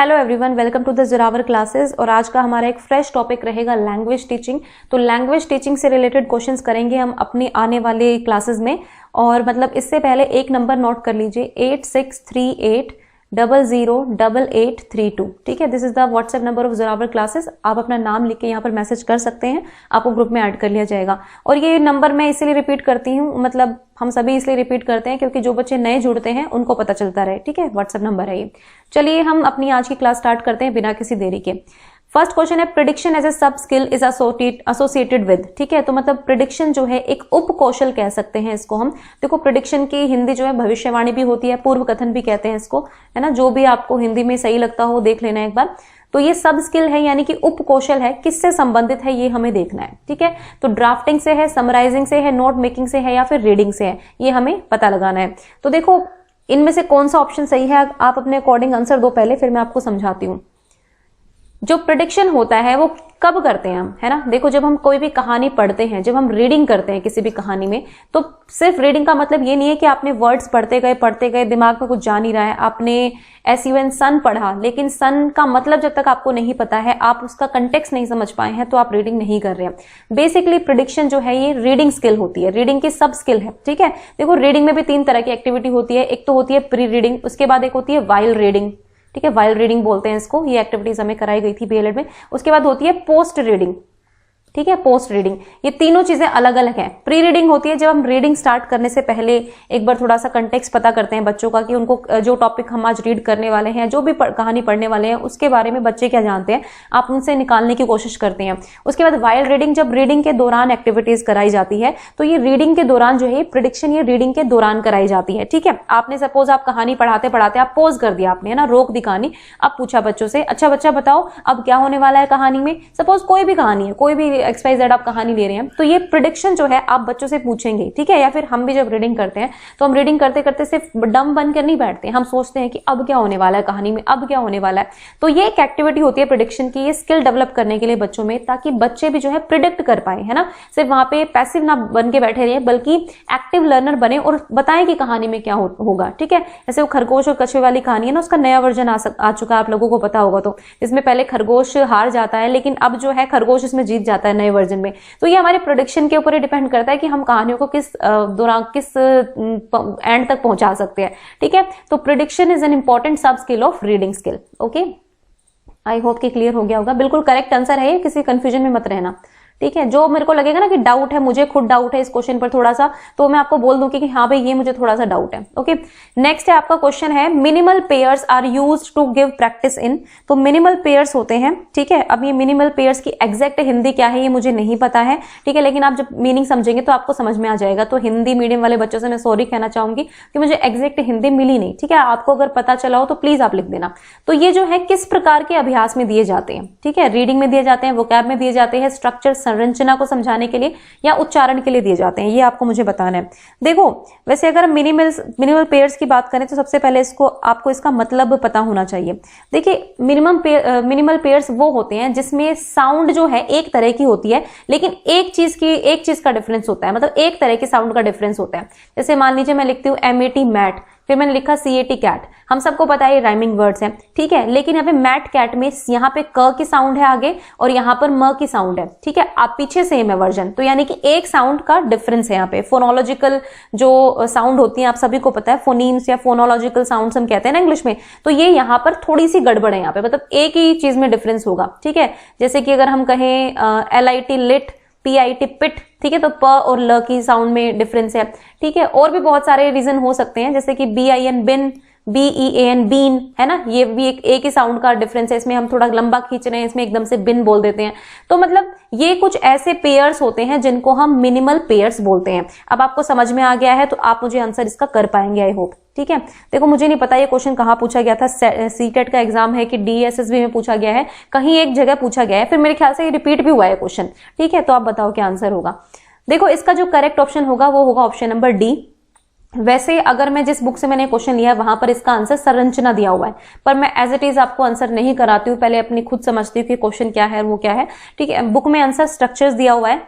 Hello everyone, welcome to the Zorawar classes. और आज का हमारा एक फ्रेश टॉपिक रहेगा लैंग्वेज टीचिंग। तो लैंग्वेज टीचिंग से रिलेटेड क्वेश्चंस करेंगे हम अपनी आने वाले क्लासेस में। और मतलब इससे पहले एक नंबर नोट कर लीजिए 8638008832। ठीक है, this is the WhatsApp number of Zorawar classes. आप अपना नाम लिख के यहाँ पर मैसेज कर सकते हैं, आपको ग्रुप में ऐड कर लिया जाएगा। और ये नंबर मैं इसीलिए रिपीट करती हूँ, मतलब हम सभी इसलिए रिपीट करते हैं क्योंकि जो बच्चे नए जुड़ते हैं उनको पता चलता रहे। ठीक है, व्हाट्सएप नंबर है ये। चलिए हम अपनी आज की क्लास स्टार्ट करते हैं बिना किसी देरी के। फर्स्ट क्वेश्चन है प्रिडिक्शन एज ए सब स्किल इज एसोसिएटेड विद। ठीक है, तो मतलब प्रिडिक्शन जो है एक उप कौशल कह सकते हैं इसको हम। देखो प्रिडिक्शन की हिंदी जो है भविष्यवाणी भी होती है, पूर्व कथन भी कहते हैं इसको, है ना। जो भी आपको हिंदी में सही लगता हो देख लेना एक बार। तो ये सब स्किल है यानी कि उप कौशल है, किससे संबंधित है ये हमें देखना है। ठीक है, तो ड्राफ्टिंग से है, समराइजिंग से है, नोट मेकिंग से है या फिर रीडिंग से है, ये हमें पता लगाना है। तो देखो इनमें से कौन सा ऑप्शन सही है, आप अपने अकॉर्डिंग आंसर दो पहले, फिर मैं आपको समझाती हूँ। जो प्रिडिक्शन होता है वो कब करते हैं हम, है ना। देखो जब हम कोई भी कहानी पढ़ते हैं, जब हम रीडिंग करते हैं किसी भी कहानी में, तो सिर्फ रीडिंग का मतलब ये नहीं है कि आपने वर्ड्स पढ़ते गए दिमाग में कुछ जा नहीं रहा है। आपने SUN सन पढ़ा, लेकिन सन का मतलब जब तक आपको नहीं पता है, आप उसका कंटेक्स्ट नहीं समझ पाए हैं, तो आप रीडिंग नहीं कर रहे हैं। बेसिकली प्रिडिक्शन जो है ये रीडिंग स्किल होती है, रीडिंग की सब स्किल है। ठीक है, देखो रीडिंग में भी 3 तरह की एक्टिविटी होती है। एक तो होती है प्री रीडिंग, उसके बाद एक होती है वाइल रीडिंग। ठीक है, वाइल रीडिंग बोलते हैं इसको। ये एक्टिविटीज हमें कराई गई थी BLED में। उसके बाद होती है पोस्ट रीडिंग। ठीक है, पोस्ट रीडिंग। ये तीनों चीजें अलग अलग हैं। प्री रीडिंग होती है जब हम रीडिंग स्टार्ट करने से पहले एक बार थोड़ा सा कंटेक्स्ट पता करते हैं बच्चों का, कि उनको जो टॉपिक हम आज रीड करने वाले हैं, जो भी कहानी पढ़ने वाले हैं, उसके बारे में बच्चे क्या जानते हैं, आप उनसे निकालने की कोशिश करते हैं। उसके बाद वाइल रीडिंग, जब रीडिंग के दौरान एक्टिविटीज कराई जाती है, तो ये रीडिंग के दौरान जो है प्रिडिक्शन ये रीडिंग के दौरान कराई जाती है। ठीक है, आपने सपोज आप कहानी पढ़ाते पढ़ाते आप पोज कर दिया आपने, है ना, रोक दी कहानी। अब पूछा बच्चों से, अच्छा बच्चा बताओ अब क्या होने वाला है कहानी में। सपोज कोई भी कहानी है, कोई भी XYZ आप कहानी ले रहे हैं, तो ये प्रिडिक्शन जो है आप बच्चों से पूछेंगे। ठीक है, या फिर हम भी जब रीडिंग करते हैं तो हम रीडिंग करते करते सिर्फ डम बन कर नहीं बैठते, हम सोचते हैं कि अब क्या होने वाला है कहानी में, अब क्या होने वाला है। तो ये एक एक्टिविटी होती है प्रिडिक्शन की, ये स्किल डेवलप करने के लिए बच्चों में, ताकि बच्चे भी जो है प्रिडिक्ट कर पाए, है ना। सिर्फ वहां पे पैसिव ना बन के बैठे रहे, बल्कि एक्टिव लर्नर बने और बताएं कि कहानी में क्या होगा। ठीक है, जैसे वो खरगोश और कछुए वाली कहानी है ना, उसका नया वर्जन आ चुका है, आप लोगों को पता होगा। तो इसमें पहले खरगोश हार जाता है, लेकिन अब जो है खरगोश इसमें जीत जाता है नए वर्जन में। तो ये हमारे प्रोडिक्शन के ऊपर ही डिपेंड करता है कि हम कहानियों को किस दौरान किस एंड तक पहुंचा सकते हैं। ठीक है, तो प्रिडिक्शन इज एन इंपॉर्टेंट सब skill of reading skill. Okay, I hope कि क्लियर हो गया होगा। बिल्कुल करेक्ट आंसर है ये, किसी कंफ्यूजन में मत रहना। ठीक है, जो मेरे को लगेगा ना कि डाउट है, मुझे खुद डाउट है इस क्वेश्चन पर थोड़ा सा, तो मैं आपको बोल दूंगी कि हाँ भाई ये मुझे थोड़ा सा डाउट है। ओके, नेक्स्ट है आपका क्वेश्चन है minimal pairs are used to give practice in. तो मिनिमल पेयर्स होते हैं। ठीक है, अब ये मिनिमल पेयर्स की एग्जैक्ट हिंदी क्या है ये मुझे नहीं पता है। ठीक है, लेकिन आप जब मीनिंग समझेंगे तो आपको समझ में आ जाएगा। तो हिंदी मीडियम वाले बच्चों से मैं सॉरी कहना चाहूंगी कि मुझे एग्जैक्ट हिंदी मिली नहीं। ठीक है, आपको अगर पता चला हो तो प्लीज आप लिख देना। तो ये जो है किस प्रकार के अभ्यास में दिए जाते हैं। ठीक है, रीडिंग में दिए जाते हैं, वोकैब में दिए जाते हैं, स्ट्रक्चर संरचना को समझाने के लिए, या उच्चारण के लिए दिए जाते हैं, ये आपको मुझे बताना है। देखो वैसे अगर हम मिनिमल पेयर्स की बात करें तो सबसे पहले आपको इसका मतलब पता होना चाहिए। देखिए मिनिमल पेयर्स वो होते हैं जिसमें साउंड जो है एक तरह की होती है, लेकिन एक चीज का डिफरेंस होता है, मतलब एक तरह के साउंड का डिफरेंस होता है। जैसे मान लीजिए मैं लिखती हूँ MAT मैट, फिर मैंने लिखा CAT कैट। हम सबको पता है ये राइमिंग वर्ड्स हैं। ठीक है, लेकिन यहाँ पे मैट कैट में यहाँ पे क की साउंड है आगे और यहाँ पर म की साउंड है। ठीक है, आप पीछे सेम है वर्जन, तो यानी कि एक साउंड का डिफरेंस है यहाँ पे। फोनोलॉजिकल जो साउंड होती है आप सभी को पता है, फोनीम्स या फोनोलॉजिकल साउंड हम कहते हैं ना इंग्लिश में, तो ये यहाँ पर थोड़ी सी गड़बड़ है यहाँ पे, मतलब एक ही चीज में डिफरेंस होगा। ठीक है, जैसे कि अगर हम कहें LIT लिट, PIT पिट, ठीक है, तो प और ल की साउंड में डिफरेंस है। ठीक है, और भी बहुत सारे रीजन हो सकते हैं, जैसे कि BIN बिन, BEAN बीन, है ना, ये भी एक ही साउंड का डिफरेंस है। इसमें हम थोड़ा लंबा खींच रहे हैं, इसमें एकदम से बिन बोल देते हैं। तो मतलब ये कुछ ऐसे पेयर्स होते हैं जिनको हम मिनिमल पेयर्स बोलते हैं। अब आपको समझ में आ गया है तो आप मुझे आंसर इसका कर पाएंगे, आई होप। ठीक है, देखो मुझे नहीं पता ये क्वेश्चन कहाँ पूछा गया था, CTET का एग्जाम है कि DSSB में पूछा गया है, कहीं एक जगह पूछा गया है, फिर मेरे ख्याल से ये रिपीट भी हुआ है क्वेश्चन। ठीक है, तो आप बताओ क्या आंसर होगा। देखो इसका जो करेक्ट ऑप्शन होगा वो होगा ऑप्शन नंबर D। वैसे अगर मैं जिस बुक से मैंने क्वेश्चन लिया है वहां पर इसका आंसर संरचना दिया हुआ है, पर मैं एज इट इज आपको आंसर नहीं कराती हूँ, पहले अपनी खुद समझती हूँ कि क्वेश्चन क्या है वो क्या है। ठीक है, बुक में आंसर स्ट्रक्चर्स दिया हुआ है,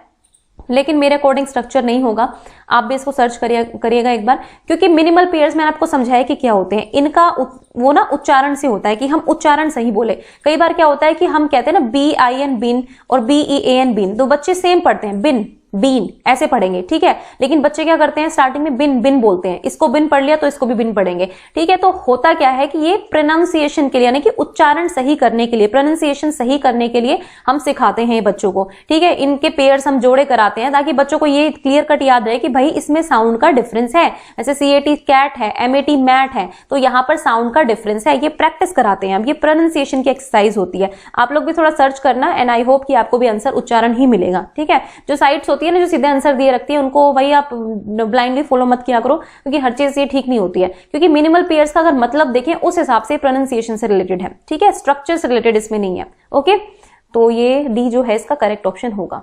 लेकिन मेरे अकॉर्डिंग स्ट्रक्चर नहीं होगा। आप भी इसको सर्च करिएगा एक बार, क्योंकि मिनिमल पेयर्स मैंने आपको समझाया कि क्या होते हैं। इनका वो ना उच्चारण से होता है कि हम उच्चारण सही बोले। कई बार क्या होता है कि हम कहते हैं ना BIN बिन और BEAN बिन, तो बच्चे सेम पढ़ते हैं, बिन बीन ऐसे पढ़ेंगे, ठीक है। लेकिन बच्चे क्या करते हैं, स्टार्टिंग में बिन बिन बोलते हैं, इसको बिन पढ़ लिया तो इसको भी बिन पढ़ेंगे, ठीक है। तो होता क्या है कि ये प्रोनाउंसिएशन के लिए, यानी कि उच्चारण सही करने के लिए, प्रोनाउंसिएशन सही करने के लिए हम सिखाते हैं बच्चों को, ठीक है। इनके पेयर्स हम जोड़े कराते हैं ताकि बच्चों को ये क्लियर कट याद रहे कि भाई इसमें साउंड का डिफरेंस है। जैसे CAT कैट है, MAT मैट है, तो यहाँ पर साउंड का डिफरेंस है, ये प्रैक्टिस कराते हैं। अब ये प्रोनाउंसिएशन की एक्सरसाइज होती है। आप लोग भी थोड़ा सर्च करना, एंड आई होप कि आपको भी आंसर उच्चारण ही मिलेगा, ठीक है। जो साइट्स होती है ना जो सीधे आंसर दिए रखती है, उनको भाई आप ब्लाइंडली फॉलो मत किया करो, क्योंकि हर चीज ये ठीक नहीं होती है। क्योंकि मिनिमल पेयर्स का अगर मतलब देखें उस हिसाब से प्रोनाउंसिएशन से रिलेटेड है, ठीक है, स्ट्रक्चर से रिलेटेड इसमें नहीं है। ओके, तो ये डी जो है इसका करेक्ट ऑप्शन होगा।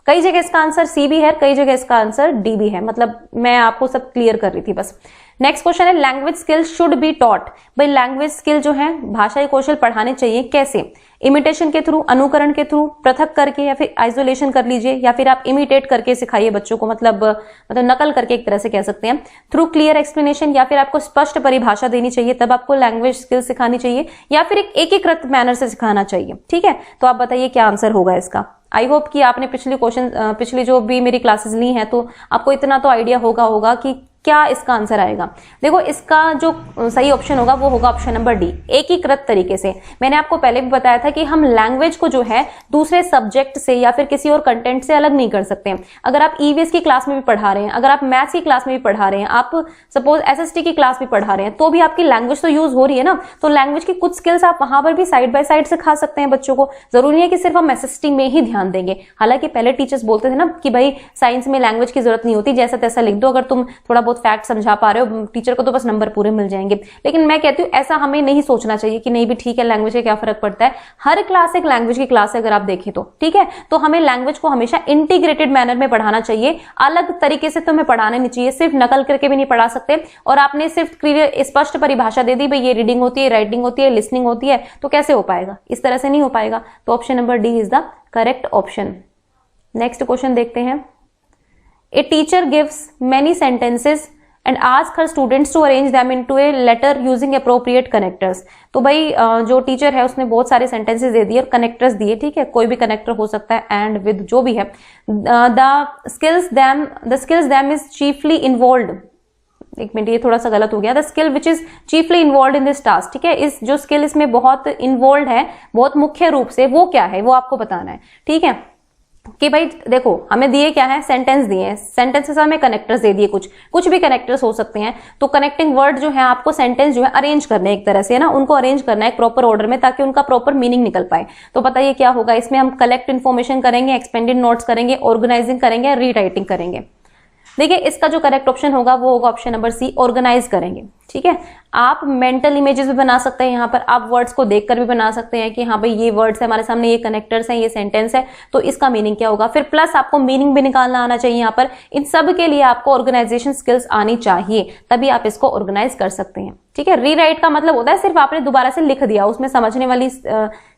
कई जगह इसका आंसर सी भी है, कई जगह इसका आंसर डी भी है, मतलब मैं आपको सब क्लियर कर रही थी बस। नेक्स्ट क्वेश्चन है, language skill should be taught. भाई लैंग्वेज स्किल जो है, भाषाई कौशल पढ़ाने चाहिए कैसे? इमिटेशन के थ्रू, अनुकरण के थ्रू, पृथक करके, या फिर आइसोलेशन कर लीजिए, या फिर आप इमिटेट करके सिखाइए बच्चों को, मतलब नकल करके एक तरह से कह सकते हैं, थ्रू क्लियर एक्सप्लेनेशन, या फिर आपको स्पष्ट परिभाषा देनी चाहिए तब आपको लैंग्वेज स्किल सिखानी चाहिए, या फिर एक एकीकृत मैनर से सिखाना चाहिए, ठीक है। तो आप बताइए क्या आंसर होगा इसका। आई होप कि आपने पिछली जो भी मेरी क्लासेस ली हैं तो आपको इतना तो आइडिया होगा कि क्या इसका आंसर आएगा। देखो इसका जो सही ऑप्शन होगा वो होगा ऑप्शन नंबर डी, एकीकृत तरीके से। मैंने आपको पहले भी बताया था कि हम लैंग्वेज को जो है दूसरे सब्जेक्ट से या फिर किसी और कंटेंट से अलग नहीं कर सकते हैं। अगर आप EVS की क्लास में भी पढ़ा रहे हैं, अगर आप मैथ्स की क्लास में भी पढ़ा रहे हैं, आप सपोज SST की क्लास भी पढ़ा रहे हैं, तो भी आपकी लैंग्वेज तो यूज हो रही है ना। तो लैंग्वेज की कुछ स्किल्स आप वहां पर भी साइड बाय साइड सिखा सकते हैं बच्चों को। जरूरी है कि सिर्फ हम SST में ही ध्यान देंगे। हालांकि पहले टीचर्स बोलते थे ना कि भाई साइंस में लैंग्वेज की जरूरत नहीं होती, जैसा तैसा लिख दो, अगर तुम थोड़ा बहुत फैक्ट समझा पा रहे हो टीचर को तो बस नंबर पूरे मिल जाएंगे। लेकिन मैं कहती हूँ ऐसा हमें नहीं सोचना चाहिए कि नहीं भी ठीक है, लैंग्वेज का क्या फर्क पड़ता है। हर क्लास एक लैंग्वेज की क्लास है अगर आप देखें तो, ठीक है। तो हमें लैंग्वेज को हमेशा इंटीग्रेटेड मैनर में पढ़ाना चाहिए, अलग तरीके से तो हमें पढ़ाना नहीं चाहिए, सिर्फ नकल करके भी नहीं पढ़ा सकते। और आपने सिर्फ क्लियर स्पष्ट परिभाषा दे दी, भाई ये रीडिंग होती है, राइटिंग होती है, लिसनिंग होती है, तो कैसे हो पाएगा? इस तरह से नहीं हो पाएगा। तो option number D is the correct option. Next question देखते हैं। A teacher gives many sentences and ask her students to arrange them into a letter using appropriate connectors। तो भाई जो टीचर है उसने बहुत सारे सेंटेंसेस दे दिए और कनेक्टर्स दिए, ठीक है, कोई भी कनेक्टर हो सकता है, एंड विद जो भी है। The skills them is chiefly involve, एक मिनट ये थोड़ा सा गलत हो गया, the skill which is chiefly involve in this task, ठीक है। इस जो स्किल इसमें बहुत इन्वॉल्व है, बहुत मुख्य रूप से, वो क्या है वो आपको बताना है, ठीक है। कि भाई देखो हमें दिए क्या है, सेंटेंस दिए हैं, सेंटेंसेस हमें कनेक्टर्स दे दिए, कुछ भी कनेक्टर्स हो सकते हैं। तो कनेक्टिंग वर्ड जो है आपको सेंटेंस जो है अरेंज करने एक तरह से ना, उनको अरेंज करना है एक प्रॉपर ऑर्डर में ताकि उनका प्रॉपर मीनिंग निकल पाए। तो बताइए क्या होगा इसमें? हम कलेक्ट इन्फॉर्मेशन करेंगे, एक्सपेंडेड नोट्स करेंगे, ऑर्गेनाइजिंग करेंगे, रीराइटिंग करेंगे। देखिए इसका जो करेक्ट ऑप्शन होगा वो होगा ऑप्शन नंबर सी, ऑर्गेनाइज करेंगे, ठीक है। आप मेंटल इमेजेस भी बना सकते हैं, यहाँ पर आप वर्ड्स को देखकर भी बना सकते हैं कि हाँ भाई ये वर्ड्स है हमारे सामने, ये कनेक्टर्स हैं, ये सेंटेंस है, तो इसका मीनिंग क्या होगा। फिर प्लस आपको मीनिंग भी निकालना आना चाहिए यहाँ पर। इन सब के लिए आपको ऑर्गेनाइजेशन स्किल्स आनी चाहिए, तभी आप इसको ऑर्गेनाइज कर सकते हैं, ठीक है। रीराइट का मतलब होता है सिर्फ आपने दोबारा से लिख दिया, उसमें समझने वाली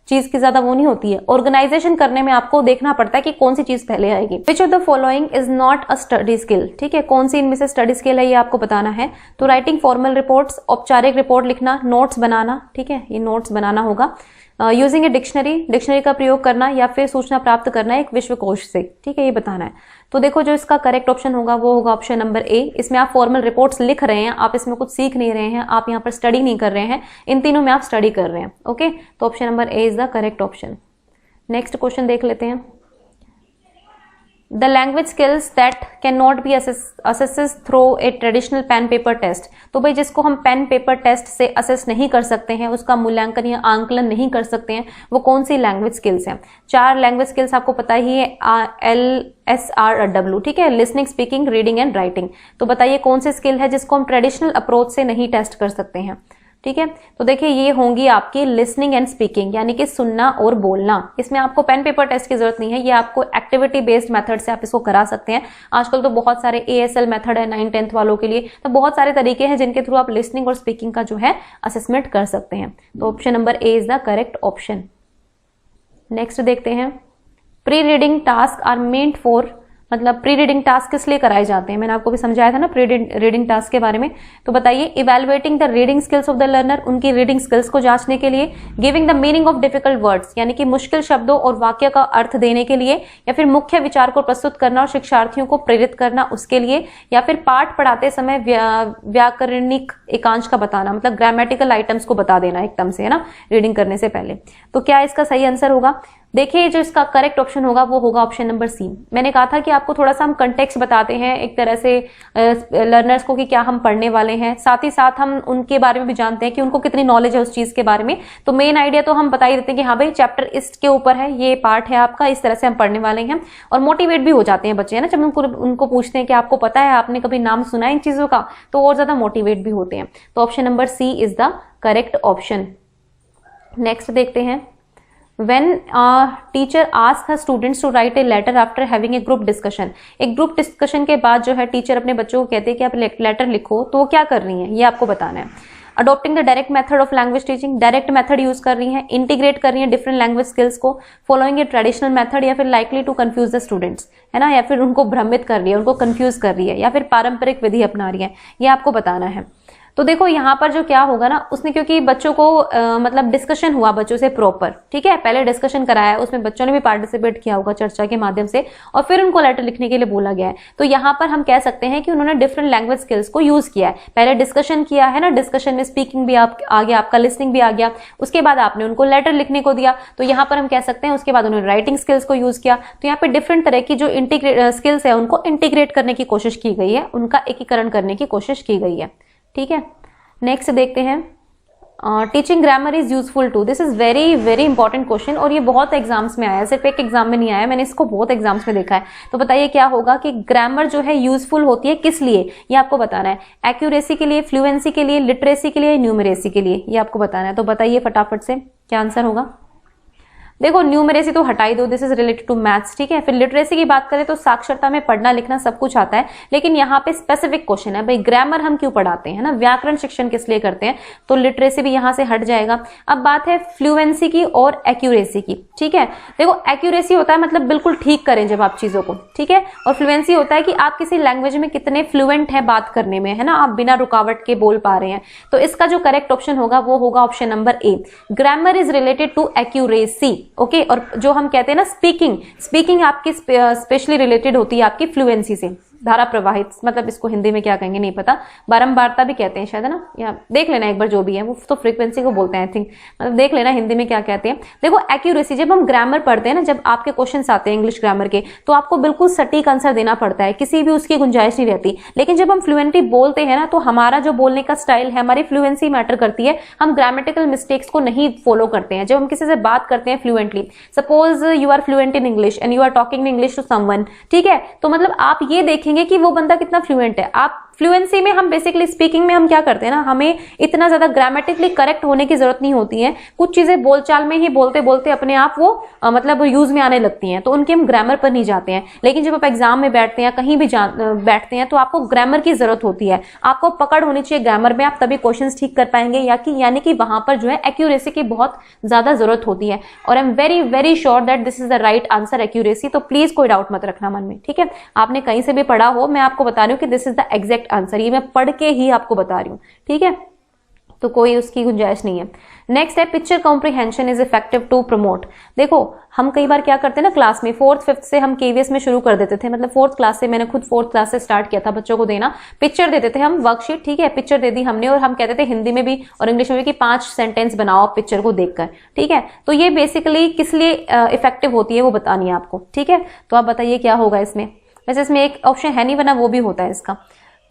चीज की ज्यादा वो नहीं होती है। ऑर्गेनाइजेशन करने में आपको देखना पड़ता है कि कौन सी चीज पहले आएगी। Which of the following is not a study skill, ठीक है, कौन सी इनमें से स्टडी स्किल है ये आपको बताना है। तो राइटिंग फॉर्मल रिपोर्ट्स, औपचारिक रिपोर्ट लिखना, नोट्स बनाना, ठीक है, ये नोट्स बनाना होगा। यूजिंग ए डिक्शनरी का प्रयोग करना, या फिर सूचना प्राप्त करना एक विश्वकोश से, ठीक है, ये बताना है। तो देखो जो इसका करेक्ट ऑप्शन होगा वो होगा ऑप्शन नंबर ए। इसमें आप फॉर्मल रिपोर्ट्स लिख रहे हैं, आप इसमें कुछ सीख नहीं रहे हैं, आप यहाँ पर स्टडी नहीं कर रहे हैं, इन तीनों में आप स्टडी कर रहे हैं, ओके। तो option number A is the correct option. Next question देख लेते हैं। The language skills that can not be assessed through a traditional pen paper test. तो भाई जिसको हम पेन पेपर टेस्ट से असेस नहीं कर सकते हैं, उसका मूल्यांकन या आंकलन नहीं कर सकते हैं, वो कौन सी लैंग्वेज स्किल्स हैं? 4 लैंग्वेज स्किल्स आपको पता ही है, LSRW, ठीक है, listening, speaking, reading and writing. तो बताइए कौन सी स्किल है जिसको हम ट्रेडिशनल अप्रोच से नहीं टेस्ट कर सकते हैं, ठीक है। तो देखिए ये होंगी आपकी लिसनिंग एंड स्पीकिंग, यानी कि सुनना और बोलना। इसमें आपको पेन पेपर टेस्ट की जरूरत नहीं है, ये आपको एक्टिविटी बेस्ड मेथड से आप इसको करा सकते हैं। आजकल तो बहुत सारे ASL मेथड है 9th-10th वालों के लिए, तो बहुत सारे तरीके हैं जिनके थ्रू आप लिसनिंग और स्पीकिंग का जो है असेसमेंट कर सकते हैं। तो option number A is the correct option. Next देखते हैं। Pre reading task are meant for मतलब प्री रीडिंग टास्क किस लिए कराए जाते हैं, मैंने आपको भी समझाया था ना प्री रीडिंग टास्क के बारे में। तो बताइए, evaluating the reading skills of the learner, उनकी रीडिंग स्किल्स को जांचने के लिए, giving the meaning of difficult words, यानी कि मुश्किल शब्दों और वाक्य का अर्थ देने के लिए, या फिर मुख्य विचार को प्रस्तुत करना और शिक्षार्थियों को प्रेरित करना उसके लिए, या फिर पाठ पढ़ाते समय व्याकरणिक एकांश का बताना, मतलब ग्रामेटिकल आइटम्स को बता देना एकदम से, है ना, रीडिंग करने से पहले। तो क्या इसका सही आंसर होगा? देखिए, जो इसका करेक्ट ऑप्शन होगा वो होगा ऑप्शन नंबर सी। मैंने कहा था कि आपको थोड़ा सा हम कंटेक्स्ट बताते हैं एक तरह से लर्नर्स को कि क्या हम पढ़ने वाले हैं, साथ ही साथ हम उनके बारे में भी जानते हैं कि उनको कितनी नॉलेज है उस चीज के बारे में। तो मेन आइडिया तो हम बता ही देते हैं कि हाँ भाई चैप्टर इसके ऊपर है, ये पार्ट है आपका, इस तरह से हम पढ़ने वाले हैं। और मोटिवेट भी हो जाते हैं बच्चे, है ना, जब उनको पूछते हैं कि आपको पता है, आपने कभी नाम सुना है इन चीजों का, तो और ज्यादा मोटिवेट भी होते हैं। तो option number C is the correct option. Next देखते हैं, when a teacher asks her students to write a letter after having a group discussion, एक ग्रुप डिस्कशन के बाद जो है टीचर अपने बच्चों को कहते हैं कि आप लेटर लिखो, तो वो क्या कर रही हैं ये आपको बताना है। Adopting the direct method of language teaching, direct method use कर रही हैं, इंटीग्रेट कर रही हैं डिफरेंट लैंग्वेज स्किल्स को, फॉलोइंग ए ट्रेडिशनल मेथड, या फिर likely to confuse the students, है ना, या फिर उनको भ्रमित कर रही है, उनको कंफ्यूज कर रही है, या फिर पारंपरिक विधि अपना रही है, ये आपको बताना है। तो देखो यहाँ पर जो क्या होगा ना, उसने क्योंकि बच्चों को मतलब डिस्कशन हुआ बच्चों से प्रॉपर, ठीक है, पहले डिस्कशन कराया, उसमें बच्चों ने भी पार्टिसिपेट किया होगा चर्चा के माध्यम से, और फिर उनको लेटर लिखने के लिए बोला गया है। तो यहाँ पर हम कह सकते हैं कि उन्होंने डिफरेंट लैंग्वेज स्किल्स को यूज किया है। पहले डिस्कशन किया है ना, डिस्कशन में स्पीकिंग भी आ गया आपका, लिसनिंग भी आ गया, उसके बाद आपने उनको लेटर लिखने को दिया, तो यहाँ पर हम कह सकते हैं उसके बाद उन्होंने राइटिंग स्किल्स को यूज किया। तो यहाँ पे डिफरेंट तरह की जो स्किल्स है उनको इंटीग्रेट करने की कोशिश की गई है, उनका एकीकरण करने की कोशिश की गई है, ठीक है। नेक्स्ट देखते हैं, teaching grammar is useful to, this is very very important question, और ये बहुत एग्जाम्स में आया है, सिर्फ एक एग्जाम में नहीं आया, मैंने इसको बहुत एग्जाम्स में देखा है। तो बताइए क्या होगा कि ग्रामर जो है यूजफुल होती है किस लिए, ये आपको बताना है। एक्यूरेसी के लिए, फ्लुएंसी के लिए, लिटरेसी के लिए, न्यूमरेसी के लिए, ये आपको बताना है। तो बताइए फटाफट से क्या आंसर होगा। देखो न्यूमरेसी तो हटाई दो, this is related to maths, ठीक है। फिर लिटरेसी की बात करें तो साक्षरता में पढ़ना लिखना सब कुछ आता है, लेकिन यहाँ पे स्पेसिफिक क्वेश्चन है भाई ग्रामर हम क्यों पढ़ाते हैं ना, व्याकरण शिक्षण किस लिए करते हैं, तो लिटरेसी भी यहाँ से हट जाएगा। अब बात है फ्लुएंसी की और एक्यूरेसी की, ठीक है। देखो एक्यूरेसी होता है मतलब बिल्कुल ठीक करें जब आप चीजों को, ठीक है, और फ्लुएंसी होता है कि आप किसी लैंग्वेज में कितने फ्लुएंट है बात करने में, है ना, आप बिना रुकावट के बोल पा रहे हैं। तो इसका जो करेक्ट ऑप्शन होगा वो होगा option number A, grammar is related to accuracy, okay. और जो हम कहते हैं ना स्पीकिंग आपकी स्पेशली रिलेटेड होती है आपकी फ्लुएंसी से, धारा प्रवाहित, मतलब इसको हिंदी में क्या कहेंगे नहीं पता, बारंबारता भी कहते हैं शायद, है ना, या देख लेना एक बार जो भी है, वो तो फ्रीक्वेंसी को बोलते हैं आई थिंक, मतलब देख लेना हिंदी में क्या कहते हैं। देखो एक्यूरेसी, जब हम ग्रामर पढ़ते हैं ना, जब आपके क्वेश्चंस आते हैं इंग्लिश ग्रामर के, तो आपको बिल्कुल सटीक आंसर देना पड़ता है, किसी भी उसकी गुंजाइश नहीं रहती। लेकिन जब हम फ्लुएंटली बोलते हैं ना, तो हमारा जो बोलने का स्टाइल है, हमारी फ्लुएंसी मैटर करती है, हम ग्रामेटिकल मिस्टेक्स को नहीं फॉलो करते हैं। जब हम किसी से बात करते हैं fluently, suppose you are fluent in English and you are talking in English to someone, ठीक है, तो मतलब आप ये देखेंगे कि वो बंदा कितना फ्लुएंट है। आप फ्लुएंसी में हम बेसिकली स्पीकिंग में हम क्या करते हैं ना, हमें इतना ज्यादा ग्रामेटिकली करेक्ट होने की जरूरत नहीं होती है, कुछ चीजें बोलचाल में ही बोलते बोलते अपने आप वो मतलब यूज में आने लगती हैं, तो उनके हम ग्रामर पर नहीं जाते हैं। लेकिन जब आप एग्जाम में बैठते हैं, कहीं भी बैठते हैं, तो आपको ग्रामर की जरूरत होती है, आपको पकड़ होनी चाहिए ग्रामर में, आप तभी क्वेश्चन ठीक कर पाएंगे, यानी कि वहां पर जो है एक्यूरेसी की बहुत ज्यादा जरूरत होती है। और I am very very sure that this is the right answer, accuracy. तो प्लीज कोई डाउट मत रखना मन में, ठीक है। आपने कहीं से भी पढ़ा हो, मैं आपको बता रही हूँ कि this is the exact answer, ये मैं पढ़ के ही आपको बता रही हूँ, ठीक है, तो कोई उसकी गुंजाइश नहीं है। नेक्स्ट है picture comprehension is effective to promote. देखो हम कई बार क्या करते हैं ना, क्लास में 4th 5th से हम केवीएस में शुरू कर देते थे, मतलब 4th क्लास से, मैंने खुद 4th क्लास से स्टार्ट किया था बच्चों को देना, पिक्चर देते थे हम, वर्कशीट, ठीक है, पिक्चर दे दी हमने, और हम कहते थे हिंदी में भी और इंग्लिश में भी कि 5 सेंटेंस बनाओ आप पिक्चर को देखकर, ठीक है। तो ये बेसिकली किस लिए इफेक्टिव होती है वो बतानी है आपको, ठीक है। तो आप बताइए क्या होगा इसमें। वैसे इसमें एक ऑप्शन है नहीं बना, वो भी होता है इसका।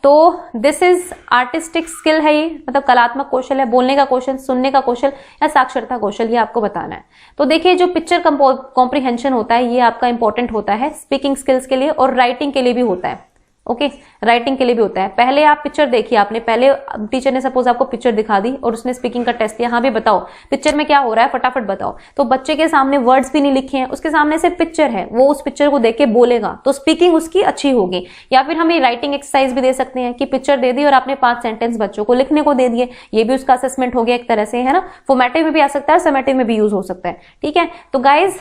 तो दिस इज आर्टिस्टिक स्किल है, ये मतलब कलात्मक कौशल है, बोलने का कौशल, सुनने का कौशल, या साक्षरता कौशल, ये आपको बताना है। तो देखिए जो पिक्चर कॉम्प्रिहेंशन होता है ये आपका इंपॉर्टेंट होता है स्पीकिंग स्किल्स के लिए, और राइटिंग के लिए भी होता है, ओके राइटिंग के लिए भी होता है। पहले आप पिक्चर देखिए, आपने पहले टीचर ने सपोज आपको पिक्चर दिखा दी और उसने स्पीकिंग का टेस्ट लिया, हाँ भी बताओ पिक्चर में क्या हो रहा है, फटाफट बताओ। तो बच्चे के सामने वर्ड्स भी नहीं लिखे हैं, उसके सामने सिर्फ पिक्चर है, वो उस पिक्चर को देख के बोलेगा तो स्पीकिंग उसकी अच्छी होगी। या फिर हम ये राइटिंग एक्सरसाइज भी दे सकते हैं कि पिक्चर दे दी और आपने 5 सेंटेंस बच्चों को लिखने को दे दिए, ये भी उसका असेसमेंट हो गया एक तरह से, है ना। फॉर्मेटिव में भी आ सकता है, समेटिव में भी यूज हो सकता है, ठीक है। तो गाइज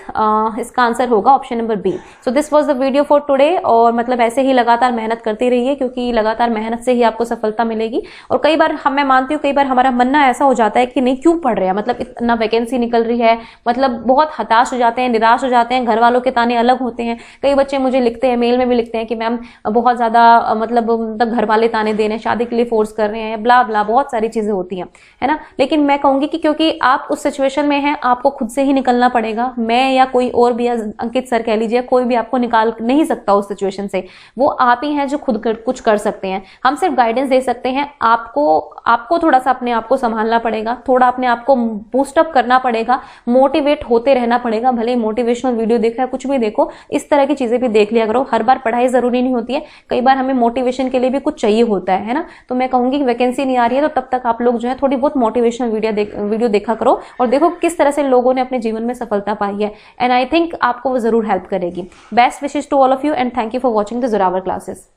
इसका आंसर होगा option number B. So this was the video for today. और मतलब ऐसे ही लगातार मेहनत करते रहिए, क्योंकि लगातार मेहनत से ही आपको सफलता मिलेगी। और कई बार मैं मानती हूँ, कई बार हमारा मन ऐसा हो जाता है कि नहीं क्यों पढ़ रहे हैं, मतलब इतना वैकेंसी निकल रही है, मतलब बहुत हताश हो जाते हैं, निराश हो जाते हैं। घर वालों के ताने अलग होते हैं। कई बच्चे मुझे लिखते हैं, मेल में भी लिखते हैं कि मैम बहुत ज्यादा मतलब घर वाले ताने दे रहे हैं, शादी के लिए फोर्स कर रहे हैं, ब्ला ब्ला, बहुत सारी चीजें होती हैं, है ना। लेकिन मैं कहूंगी कि क्योंकि आप उस सिचुएशन में हैं, आपको खुद से ही निकलना पड़ेगा। मैं या कोई और भी, अंकित सर कह लीजिए, कोई भी आपको निकाल नहीं सकता उस सिचुएशन से। वो आप ही हैं जो खुद कुछ कर सकते हैं। हम सिर्फ गाइडेंस दे सकते हैं। आपको थोड़ा सा अपने आप को संभालना पड़ेगा, थोड़ा अपने आप को बूस्टअप करना पड़ेगा, मोटिवेट होते रहना पड़ेगा। भले मोटिवेशनल वीडियो देखा है, कुछ भी देखो, इस तरह की चीजें भी देख लिया करो। हर बार पढ़ाई जरूरी नहीं होती है, कई बार हमें मोटिवेशन के लिए भी कुछ चाहिए होता है ना। तो मैं कहूंगी कि वैकेंसी नहीं आ रही है तो तब तक आप लोग जो है थोड़ी बहुत मोटिवेशनल वीडियो देखा करो और देखो किस तरह से लोगों ने अपने जीवन में सफलता पाई है। एंड आई थिंक आपको वो जरूर हेल्प करेगी। Best wishes to all of you and thank you for watching the Zorawar classes.